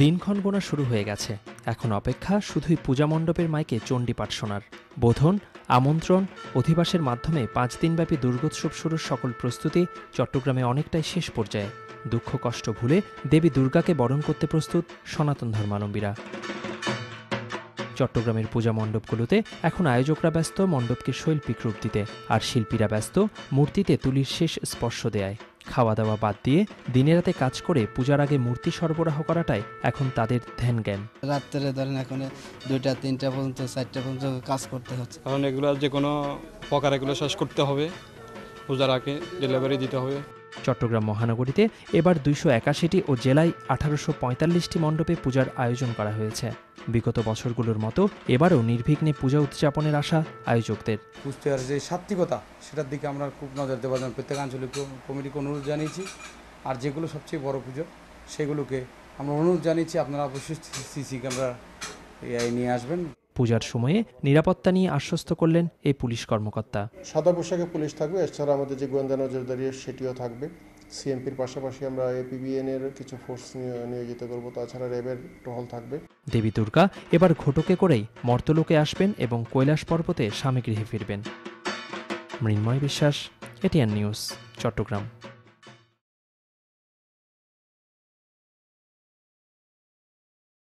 দিনক্ষণ গোনা শুরু হয়ে গেছে। এখন অপেক্ষা শুধুই পূজা মণ্ডপের মাইকে চণ্ডীপাঠ শোনার। বোধন, আমন্ত্রণ, অধিবাসের মাধ্যমে 5 দিনব্যাপী দুর্গোৎসব শুরুর সকল প্রস্তুতি চট্টগ্রামে অনেকটাই শেষ পর্যায়ে। দুঃখ কষ্ট ভুলে দেবী দুর্গাকে বরণ করতে প্রস্তুত সনাতন ধর্মাবলম্বীরা। চট্টগ্রামের পূজা মণ্ডপগুলোতে এখন আয়োজকরা ব্যস্ত মণ্ডপকে শৈল্পিক রূপ দিতে, আর শিল্পীরা ব্যস্ত মূর্তিতে তুলির শেষ স্পর্শ দেয়ায়। খাওয়া দাওয়া বাদ দিয়ে দিনে রাতে কাজ করে পূজার আগে মূর্তি সরবরাহ করাটাই এখন তাদের ধ্যান জ্ঞান। রাত্রে ধরেন এখন 2টা 3টা পর্যন্ত 4টা পর্যন্ত কাজ করতে হচ্ছে, কারণ এগুলো যে কোনো প্রকার এগুলো শেষ করতে হবে, পূজার আগে ডেলিভারি দিতে হবে। চট্টগ্রাম মহানগরীতে এবার 281টি ও জেলায় 1845টি মণ্ডপে পূজার আয়োজন করা হয়েছে। বিগত বছরগুলোর মতো এবারও নির্বিঘ্নে পূজা উদযাপনের আশা আয়োজকদের। কুষ্টিয়ার যে সাত্ত্বিকতা সেটার দিকে আমরা খুব নজর দেওয়ার জন্য প্রত্যেক আঞ্চলিক কমিটিকে অনুরোধ জানিয়েছি। আর যেগুলো সবচেয়ে বড় পুজো সেগুলোকে আমরা অনুরোধ জানিয়েছি আপনারা অবশ্যই সিসি ক্যামেরা নিয়ে আসবেন। পূজার সময়ে নিরাপত্তা নিয়ে আশ্বস্ত করলেন এই পুলিশ কর্মকর্তা। সাদা পোশাকে পুলিশ থাকবে, এছাড়া আমাদের যে গোয়েন্দা নজরদারি সেটিও থাকবে। সিএমপির পাশাপাশি আমরা এপিবিএন এর কিছু ফোর্স নিয়োজিত করব, তাছাড়া র্যাবের টহল থাকবে। দেবী দুর্গা এবার ঘটকে করেই মর্তলোকে আসবেন এবং কৈলাস পর্বতে স্বামীগৃহে ফিরবেন। মৃন্ময় বিশ্বাস, এটিএন নিউজ, চট্টগ্রাম।